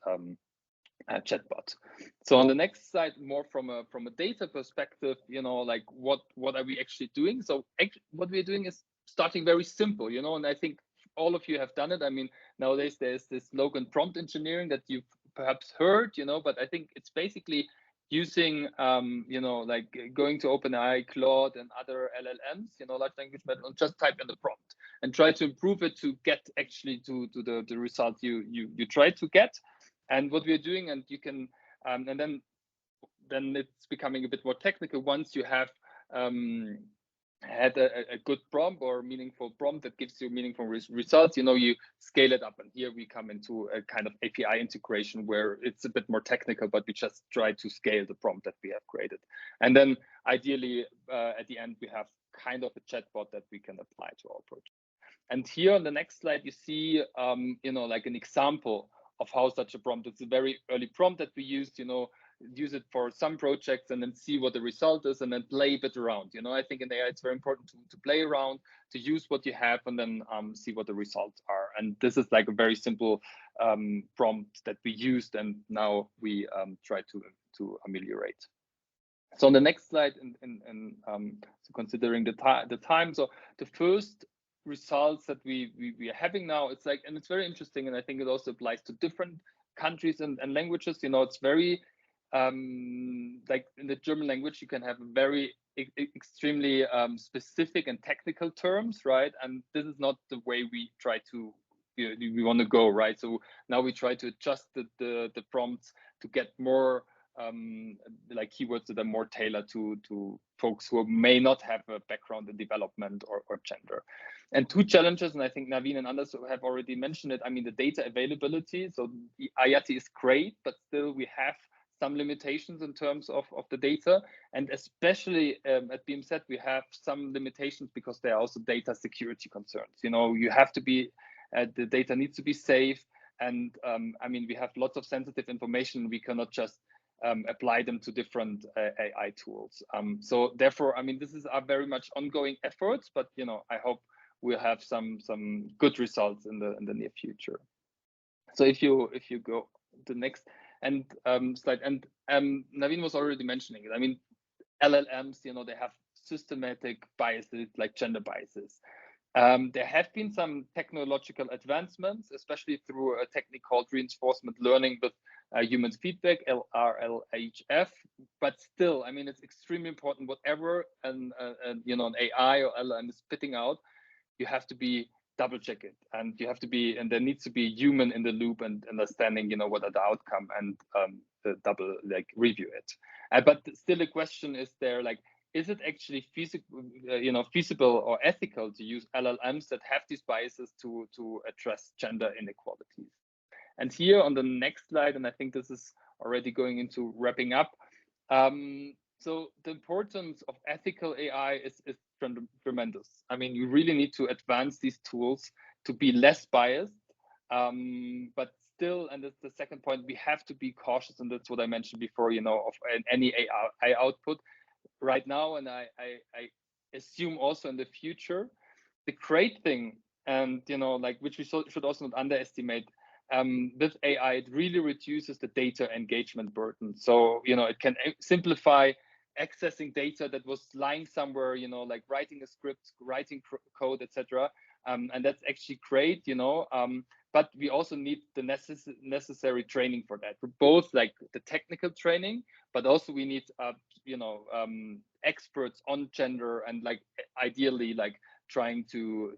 chatbot. So on the next slide, more from a data perspective, like what are we actually doing? So what we're doing is starting very simple, and I think all of you have done it. I mean, nowadays there's this slogan prompt engineering that you've perhaps heard, but I think it's basically using, like going to OpenAI, Claude, and other LLMs, large language model, and just type in the prompt and try to improve it to get actually to the result you try to get. And what we're doing, and you can, and then it's becoming a bit more technical. Once you have had a good prompt or meaningful prompt that gives you meaningful results, you scale it up. And here we come into a kind of API integration where it's a bit more technical, but we just try to scale the prompt that we have created. And then ideally, at the end, we have kind of a chatbot that we can apply to our project. And here on the next slide, you see, like an example of how such a prompt. It's a very early prompt that we used, use it for some projects and then see what the result is and then play a bit around. I think in AI, it's very important to play around, to use what you have and then see what the results are. And this is like a very simple prompt that we used and now we try to ameliorate. So on the next slide, so considering the time, so the first results that we are having now, it's like, and it's very interesting, and I think it also applies to different countries and languages. It's very like in the German language, you can have very extremely specific and technical terms, right? And this is not the way we try to we want to go, right? So now we try to adjust the prompts to get more like keywords that are more tailored to folks who may not have a background in development or gender. And two challenges, and I think Naveen and others have already mentioned it. I mean, the data availability. So the IATI is great, but still we have some limitations in terms of the data. And especially at BMZ, we have some limitations because there are also data security concerns. You have to be, the data needs to be safe. And I mean, we have lots of sensitive information. We cannot just apply them to different AI tools. So therefore, I mean, this is a very much ongoing efforts, but I hope we'll have some good results in the near future. So if you go to the next slide, and Naveen was already mentioning it. I mean, LLMs, they have systematic biases like gender biases. There have been some technological advancements, especially through a technique called reinforcement learning with human feedback, RLHF. But still, I mean, it's extremely important. Whatever an AI or LLM is spitting out, you have to be double check it, and you have to be, and there needs to be human in the loop and understanding, what are the outcome and double like review it. But still, the question is there, like, is it actually feasible or ethical to use LLMs that have these biases to address gender inequalities? And here on the next slide, and I think this is already going into wrapping up. So the importance of ethical AI is tremendous. I mean, you really need to advance these tools to be less biased, but still, and that's the second point, we have to be cautious, and that's what I mentioned before, of any AI output right now, and I assume also in the future. The great thing, and like, which we should also not underestimate, with AI, it really reduces the data engagement burden. So it can simplify accessing data that was lying somewhere, like writing a script, writing code, etc. And that's actually great, but we also need the necessary training for that, both like the technical training, but also we need experts on gender, and like ideally like trying to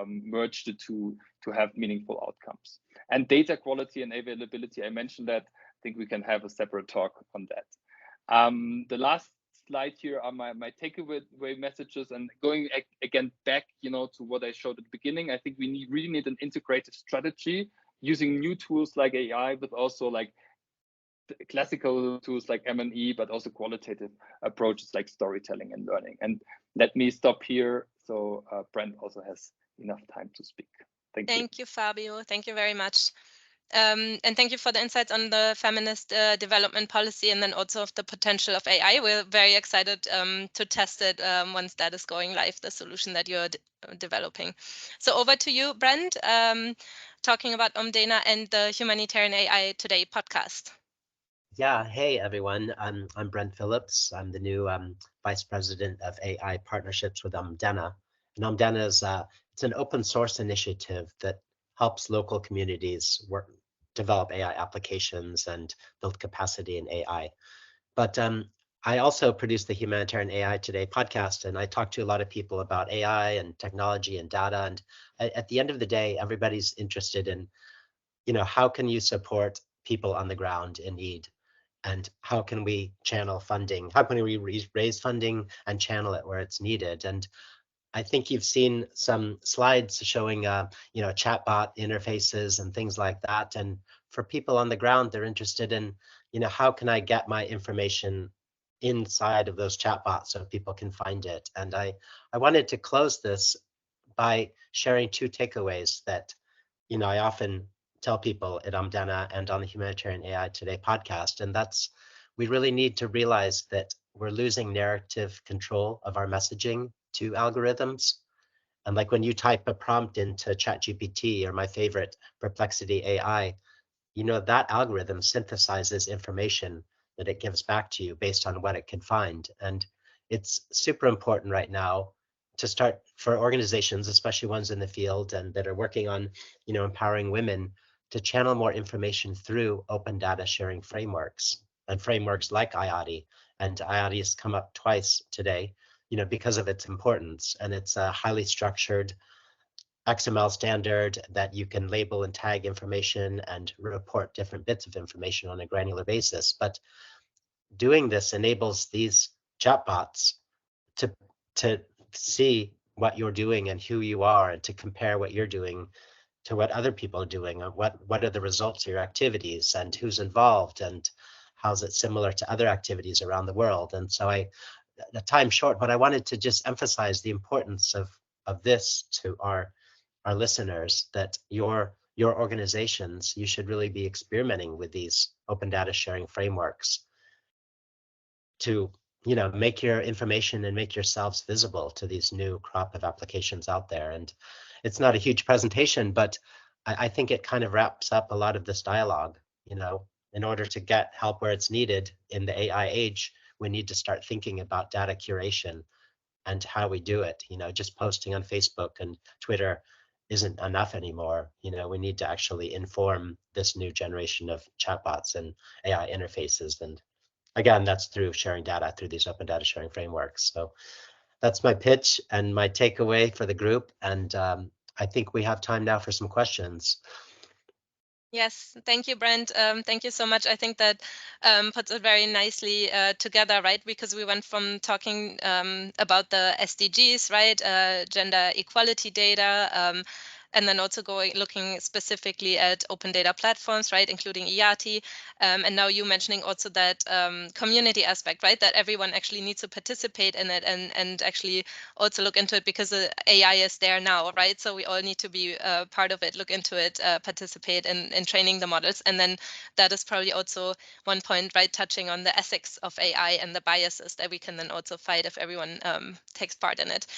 merge the two to have meaningful outcomes. And data quality and availability, I mentioned that. I think we can have a separate talk on that. The last slide here are my takeaway messages, and going again back to what I showed at the beginning. I think we really need an integrated strategy using new tools like AI, but also like classical tools like M&E, but also qualitative approaches like storytelling and learning. And let me stop here, so Brent also has enough time to speak. Thank you. Thank you, Fabio. Thank you very much. And thank you for the insights on the feminist development policy and then also of the potential of AI. We're very excited to test it once that is going live, the solution that you're developing. So over to you, Brent, talking about Omdana and the Humanitarian AI Today podcast. Yeah, hey everyone. I'm Brent Phillips. I'm the new Vice President of AI Partnerships with Omdana. And Omdana is it's an open source initiative that helps local communities develop AI applications and build capacity in AI. But I also produce the Humanitarian AI Today podcast, and I talk to a lot of people about AI and technology and data. And at the end of the day, everybody's interested in, how can you support people on the ground in need? And how can we channel funding? How can we raise funding and channel it where it's needed? And I think you've seen some slides showing, chatbot interfaces and things like that. And for people on the ground, they're interested in, how can I get my information inside of those chatbots so people can find it? And I wanted to close this by sharing two takeaways that, I often tell people at Omdana and on the Humanitarian AI Today podcast, and that's we really need to realize that we're losing narrative control of our messaging to algorithms. And like when you type a prompt into ChatGPT or my favorite Perplexity AI, that algorithm synthesizes information that it gives back to you based on what it can find. And it's super important right now to start for organizations, especially ones in the field and that are working on, empowering women to channel more information through open data sharing frameworks and frameworks like IATI. And IATI has come up twice today, because of its importance. And it's a highly structured XML standard that you can label and tag information and report different bits of information on a granular basis. But doing this enables these chatbots to see what you're doing and who you are, and to compare what you're doing to what other people are doing, and what are the results of your activities and who's involved and how's it similar to other activities around the world. And so the time's short, but I wanted to just emphasize the importance of this to our listeners, that your organizations, you should really be experimenting with these open data sharing frameworks to make your information and make yourselves visible to these new crop of applications out there. And it's not a huge presentation, but I think it kind of wraps up a lot of this dialogue. In order to get help where it's needed in the AI age, we need to start thinking about data curation and how we do it. Just posting on Facebook and Twitter isn't enough anymore. We need to actually inform this new generation of chatbots and AI interfaces. And again, that's through sharing data through these open data sharing frameworks. So that's my pitch and my takeaway for the group. And I think we have time now for some questions. Yes, thank you, Brent. Thank you so much. I think that puts it very nicely together, right? Because we went from talking about the SDGs, right? Gender equality data, and then also looking specifically at open data platforms, right? Including IATI. And now you mentioning also that community aspect, right? That everyone actually needs to participate in it and actually also look into it, because the AI is there now, right? So we all need to be part of it, look into it, participate in training the models. And then that is probably also one point, right, touching on the ethics of AI and the biases that we can then also fight if everyone takes part in it.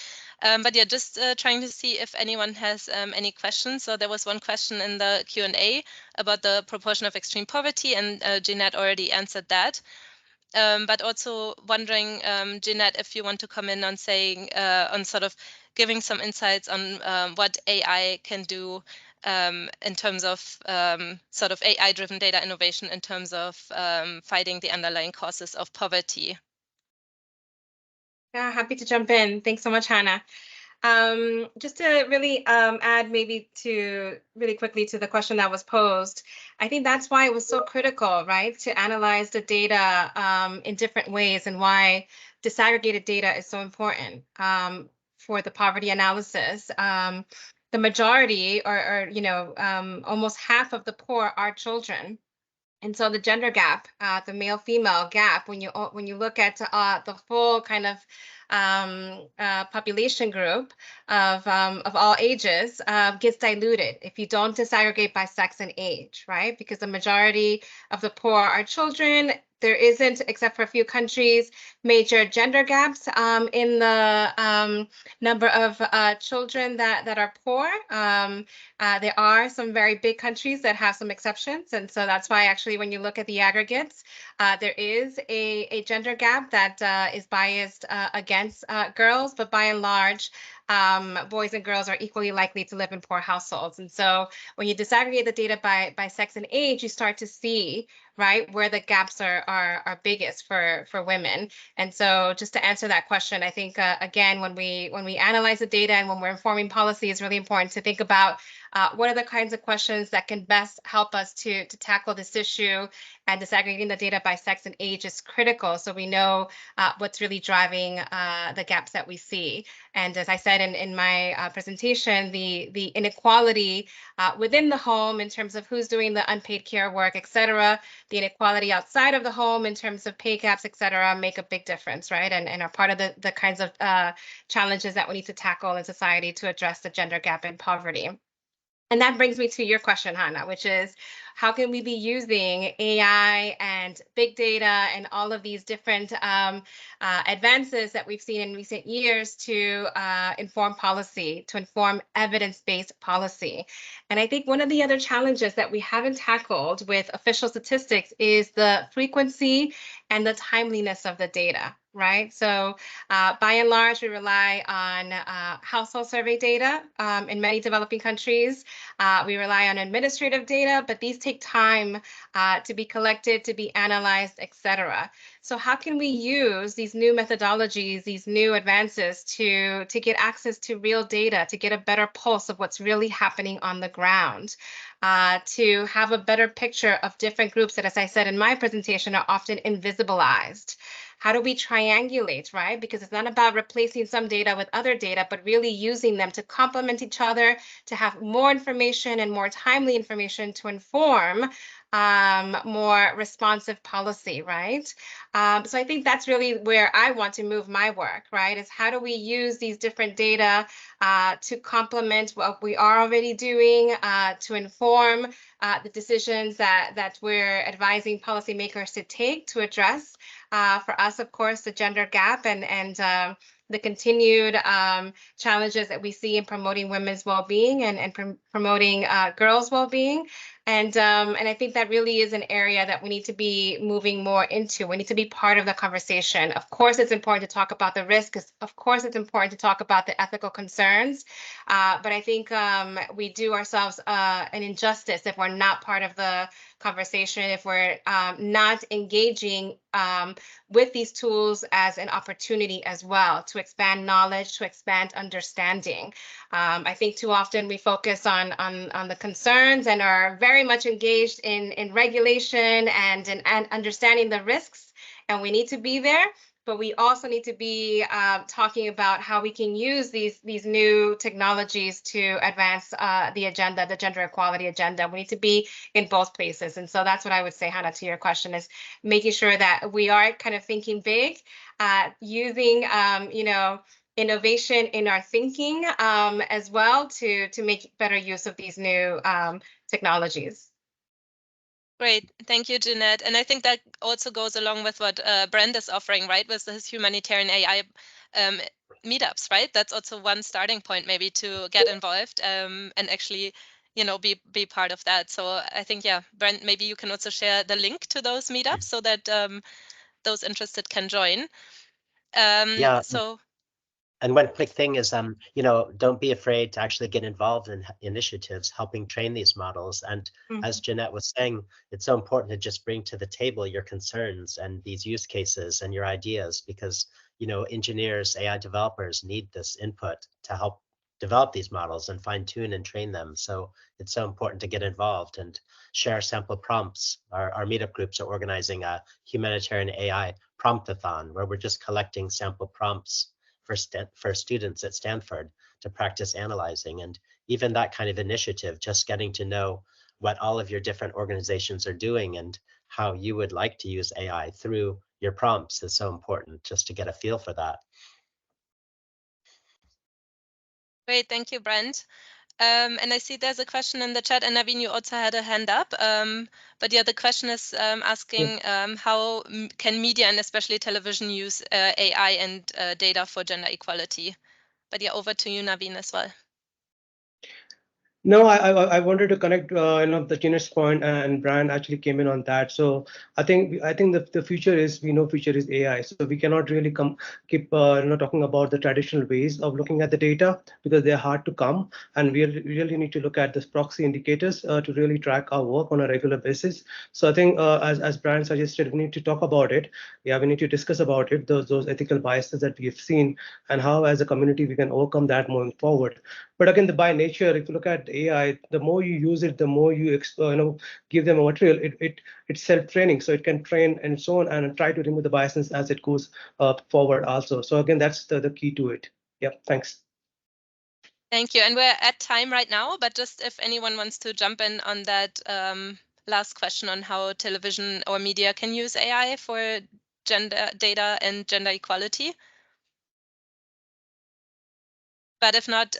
But yeah, just trying to see if anyone has any questions. So there was one question in the Q&A about the proportion of extreme poverty, and Jeanette already answered that. But also wondering, Jeanette, if you want to come in on saying, on sort of giving some insights on what AI can do in terms of sort of AI-driven data innovation in terms of fighting the underlying causes of poverty. Yeah, happy to jump in. Thanks so much, Hannah. Just to really add maybe to really quickly to the question that was posed, I think that's why it was so critical, right, to analyze the data in different ways, and why disaggregated data is so important for the poverty analysis. The majority, or almost half of the poor are children. And so the gender gap, the male-female gap, when you look at the full kind of population group of all ages gets diluted if you don't disaggregate by sex and age, right? Because the majority of the poor are children. There isn't, except for a few countries, major gender gaps in the number of children that are poor. There are some very big countries that have some exceptions. And so that's why actually when you look at the aggregates, there is a gender gap that is biased against girls, but by and large, boys and girls are equally likely to live in poor households. And so when you disaggregate the data by sex and age, you start to see, right, where the gaps are biggest for women. And so just to answer that question, I think, again, when we analyze the data and when we're informing policy, it's really important to think about what are the kinds of questions that can best help us to tackle this issue, and disaggregating the data by sex and age is critical so we know what's really driving the gaps that we see. And as I said in my presentation, the inequality within the home in terms of who's doing the unpaid care work, et cetera, the inequality outside of the home in terms of pay gaps, et cetera, make a big difference, right? And are part of the kinds of challenges that we need to tackle in society to address the gender gap in poverty. And that brings me to your question, Hannah, which is how can we be using AI and big data and all of these different advances that we've seen in recent years to inform policy, to inform evidence-based policy? And I think one of the other challenges that we haven't tackled with official statistics is the frequency and the timeliness of the data, right? So by and large, we rely on household survey data in many developing countries. We rely on administrative data, but these take time to be collected, to be analyzed, et cetera. So how can we use these new methodologies, these new advances to get access to real data, to get a better pulse of what's really happening on the ground, to have a better picture of different groups that, as I said in my presentation, are often invisibilized? How do we triangulate, right? Because it's not about replacing some data with other data, but really using them to complement each other, to have more information and more timely information to inform more responsive policy, right? So I think that's really where I want to move my work, right? Is how do we use these different data to complement what we are already doing, to inform the decisions that we're advising policymakers to take to address, for us, of course, the gender gap and the continued challenges that we see in promoting women's well-being and promoting girls' well-being. And I think that really is an area that we need to be moving more into. We need to be part of the conversation. Of course, it's important to talk about the risks. Of course, it's important to talk about the ethical concerns. But I think we do ourselves an injustice if we're not part of the conversation, if we're not engaging with these tools as an opportunity as well to expand knowledge, to expand understanding. I think too often we focus on the concerns and are very much engaged in regulation and in understanding the risks, and we need to be there. But we also need to be talking about how we can use these new technologies to advance the agenda, the gender equality agenda. We need to be in both places. And so that's what I would say, Hannah, to your question, is making sure that we are kind of thinking big, using, innovation in our thinking as well to make better use of these new technologies. Great. Thank you, Jeanette. And I think that also goes along with what Brent is offering, right, with his humanitarian AI meetups, right? That's also one starting point maybe to get involved and actually, be part of that. So I think, yeah, Brent, maybe you can also share the link to those meetups so that those interested can join. Yeah. So. And one quick thing is, don't be afraid to actually get involved in initiatives helping train these models. And as Jeanette was saying, it's so important to just bring to the table your concerns and these use cases and your ideas, because, engineers, AI developers need this input to help develop these models and fine tune and train them. So it's so important to get involved and share sample prompts. Our meetup groups are organizing a humanitarian AI promptathon where we're just collecting sample prompts for students at Stanford to practice analyzing. And even that kind of initiative, just getting to know what all of your different organizations are doing and how you would like to use AI through your prompts is so important, just to get a feel for that. Great, thank you, Brent. And I see there's a question in the chat, and Naveen, you also had a hand up. But yeah, the question is asking how can media and especially television use AI and data for gender equality? But yeah, over to you, Naveen, as well. No, I wanted to connect, the Chinese point, and Brian actually came in on that. So I think the future is, we know future is AI. So we cannot really keep talking about the traditional ways of looking at the data, because they're hard to come, and we really need to look at this proxy indicators to really track our work on a regular basis. So I think, as Brian suggested, we need to talk about it. Yeah, we need to discuss about it, those ethical biases that we have seen, and how as a community we can overcome that moving forward. But again, by nature, if you look at AI, the more you use it, the more you give them a material. It's self-training, so it can train and so on, and try to remove the biases as it goes forward also. So again, that's the key to it. Yeah, thanks. Thank you. And we're at time right now, but just if anyone wants to jump in on that last question on how television or media can use AI for gender data and gender equality. But if not,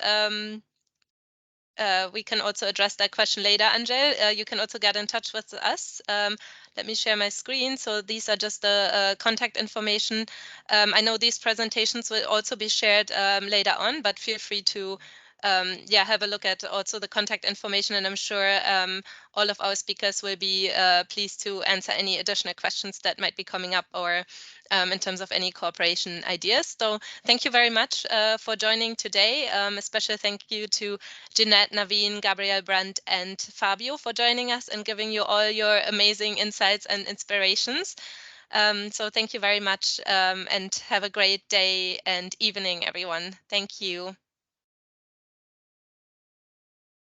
we can also address that question later. Angel, you can also get in touch with us. Let me share my screen. So these are just the contact information. I know these presentations will also be shared later on, but feel free to have a look at also the contact information, and I'm sure all of our speakers will be pleased to answer any additional questions that might be coming up, or in terms of any cooperation ideas. So thank you very much for joining today. A special thank you to Jeanette, Naveen, Gabriel, Brandt, and Fabio for joining us and giving you all your amazing insights and inspirations. So thank you very much, and have a great day and evening, everyone. Thank you.